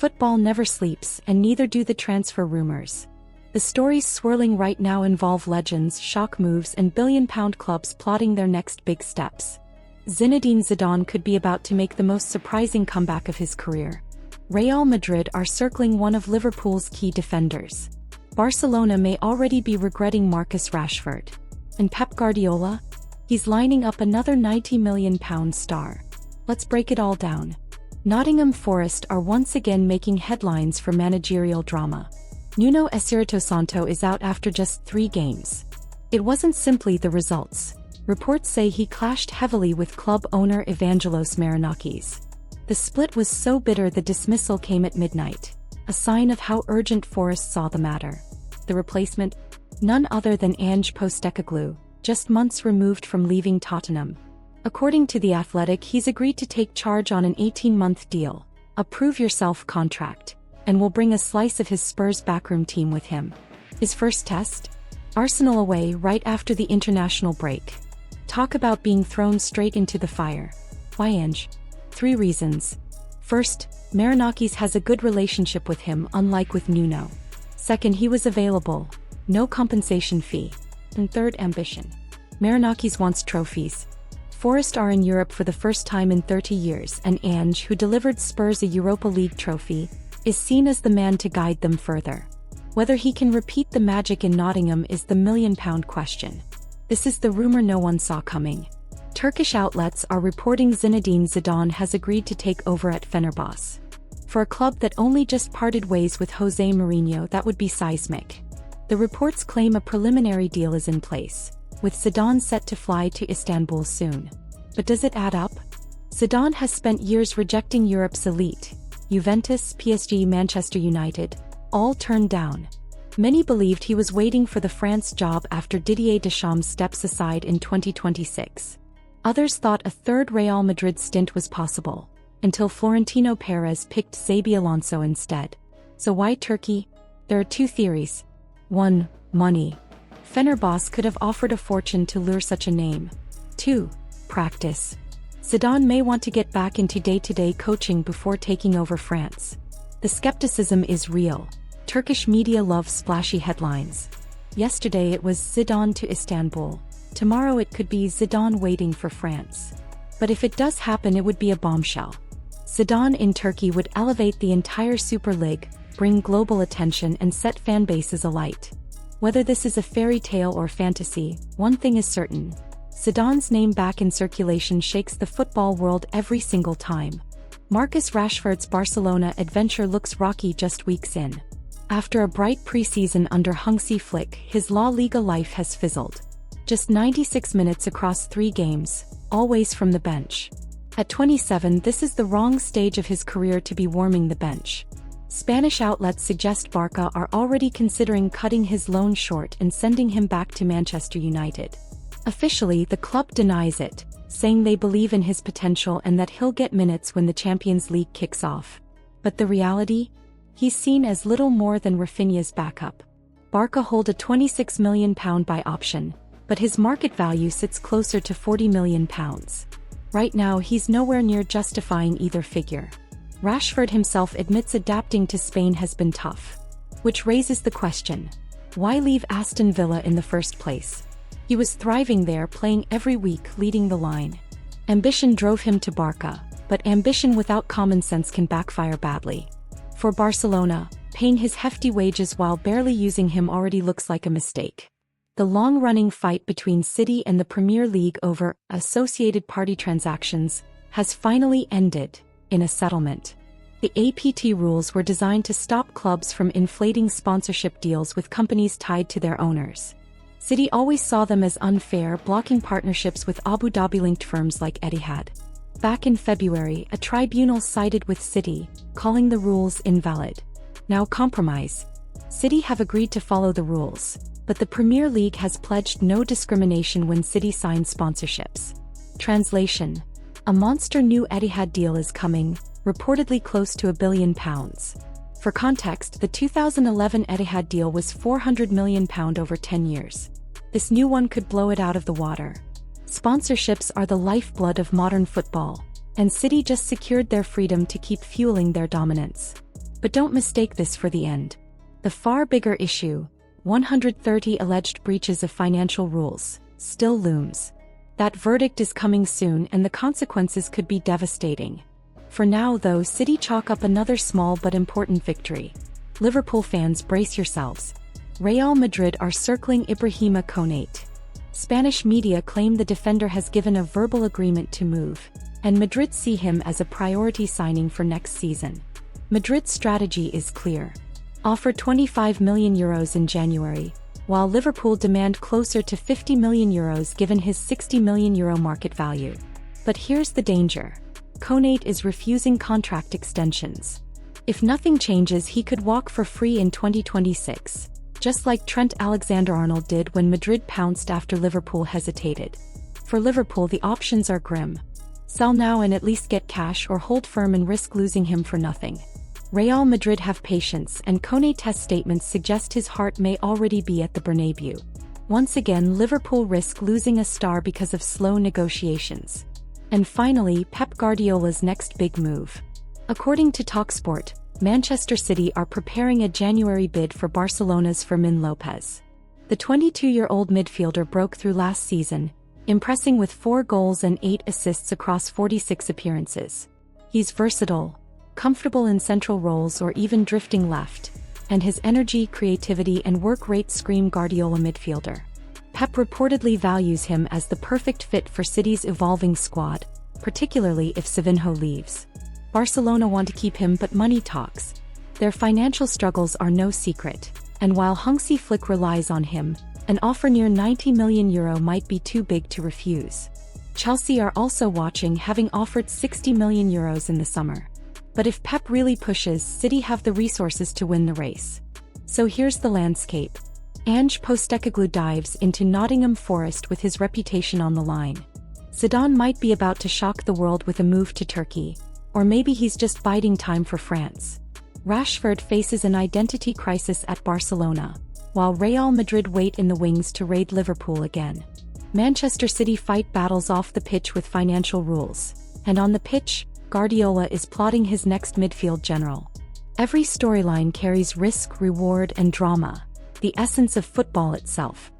football never sleeps, and neither do the transfer rumors. The stories swirling right now involve legends, shock moves, and billion-pound clubs plotting their next big steps. Zinedine Zidane could be about to make the most surprising comeback of his career. Real Madrid are circling one of Liverpool's key defenders. Barcelona may already be regretting Marcus Rashford. And Pep Guardiola? He's lining up another £90 million star. Let's break it all down. Nottingham Forest are once again making headlines for managerial drama. Nuno Espírito Santo is out after just 3 games. It wasn't simply the results. Reports say he clashed heavily with club owner Evangelos Marinakis. The split was so bitter the dismissal came at midnight, a sign of how urgent Forest saw the matter. The replacement? None other than Ange Postecoglou, just months removed from leaving Tottenham. According to The Athletic, he's agreed to take charge on an 18-month deal, a prove-yourself contract, and will bring a slice of his Spurs backroom team with him. His first test? Arsenal away right after the international break. Talk about being thrown straight into the fire. Why Ange? 3 reasons. First, Marinakis has a good relationship with him, unlike with Nuno. Second, he was available. No compensation fee. And third, ambition. Marinakis wants trophies. Forest are in Europe for the first time in 30 years, and Ange, who delivered Spurs a Europa League trophy, is seen as the man to guide them further. Whether he can repeat the magic in Nottingham is the million-pound question. This is the rumor no one saw coming. Turkish outlets are reporting Zinedine Zidane has agreed to take over at Fenerbahce. For a club that only just parted ways with Jose Mourinho, that would be seismic. The reports claim a preliminary deal is in place, with Zidane set to fly to Istanbul soon. But does it add up? Zidane has spent years rejecting Europe's elite. Juventus, PSG, Manchester United, all turned down. Many believed he was waiting for the France job after Didier Deschamps steps aside in 2026. Others thought a third Real Madrid stint was possible, until Florentino Perez picked Xabi Alonso instead. So why Turkey? There are 2 theories. 1. Money. Fenerbahce could have offered a fortune to lure such a name. 2. Practice. Zidane may want to get back into day-to-day coaching before taking over France. The skepticism is real. Turkish media love splashy headlines. Yesterday it was Zidane to Istanbul. Tomorrow it could be Zidane waiting for France. But if it does happen, it would be a bombshell. Zidane in Turkey would elevate the entire Super League, bring global attention, and set fan bases alight. Whether this is a fairy tale or fantasy, one thing is certain. Zidane's name back in circulation shakes the football world every single time. Marcus Rashford's Barcelona adventure looks rocky just weeks in. After a bright preseason under Hansi Flick, his La Liga life has fizzled. Just 96 minutes across 3 games, always from the bench. At 27, this is the wrong stage of his career to be warming the bench. Spanish outlets suggest Barca are already considering cutting his loan short and sending him back to Manchester United. Officially, the club denies it, saying they believe in his potential and that he'll get minutes when the Champions League kicks off. But the reality? He's seen as little more than Rafinha's backup. Barca hold a £26 million buy option, but his market value sits closer to £40 million. Right now he's nowhere near justifying either figure. Rashford himself admits adapting to Spain has been tough. Which raises the question, why leave Aston Villa in the first place? He was thriving there, playing every week, leading the line. Ambition drove him to Barca, but ambition without common sense can backfire badly. For Barcelona, paying his hefty wages while barely using him already looks like a mistake. The long-running fight between City and the Premier League over associated party transactions has finally ended in a settlement. The APT rules were designed to stop clubs from inflating sponsorship deals with companies tied to their owners. City always saw them as unfair, blocking partnerships with Abu Dhabi-linked firms like Etihad. Back in February, a tribunal sided with City, calling the rules invalid. Now compromise. City have agreed to follow the rules, but the Premier League has pledged no discrimination when City signs sponsorships. Translation: a monster new Etihad deal is coming, reportedly close to £1 billion. For context, the 2011 Etihad deal was £400 million over 10 years. This new one could blow it out of the water. Sponsorships are the lifeblood of modern football, and City just secured their freedom to keep fueling their dominance. But don't mistake this for the end. The far bigger issue, 130 alleged breaches of financial rules, still looms. That verdict is coming soon and the consequences could be devastating. For now though, City chalk up another small but important victory. Liverpool fans, brace yourselves. Real Madrid are circling Ibrahima Konate. Spanish media claim the defender has given a verbal agreement to move, and Madrid see him as a priority signing for next season. Madrid's strategy is clear. Offer €25 million in January, while Liverpool demand closer to €50 million given his €60 million market value. But here's the danger. Konate is refusing contract extensions. If nothing changes, he could walk for free in 2026, just like Trent Alexander-Arnold did when Madrid pounced after Liverpool hesitated. For Liverpool, the options are grim. Sell now and at least get cash, or hold firm and risk losing him for nothing. Real Madrid have patience, and Konate's statements suggest his heart may already be at the Bernabeu. Once again, Liverpool risk losing a star because of slow negotiations. And finally, Pep Guardiola's next big move. According to TalkSport, Manchester City are preparing a January bid for Barcelona's Fermin Lopez. The 22-year-old midfielder broke through last season, impressing with 4 goals and 8 assists across 46 appearances. He's versatile, comfortable in central roles or even drifting left, and his energy, creativity and work rate scream Guardiola midfielder. Pep reportedly values him as the perfect fit for City's evolving squad, particularly if Zidane'S leaves. Barcelona want to keep him, but money talks. Their financial struggles are no secret, and while Hansi Flick relies on him, an offer near €90 million might be too big to refuse. Chelsea are also watching, having offered €60 million in the summer. But if Pep really pushes, City have the resources to win the race. So here's the landscape. Ange Postecoglou dives into Nottingham Forest with his reputation on the line. Zidane might be about to shock the world with a move to Turkey, or maybe he's just biding time for France. Rashford faces an identity crisis at Barcelona, while Real Madrid wait in the wings to raid Liverpool again. Manchester City fight battles off the pitch with financial rules, and on the pitch, Guardiola is plotting his next midfield general. Every storyline carries risk, reward, and drama, the essence of football itself.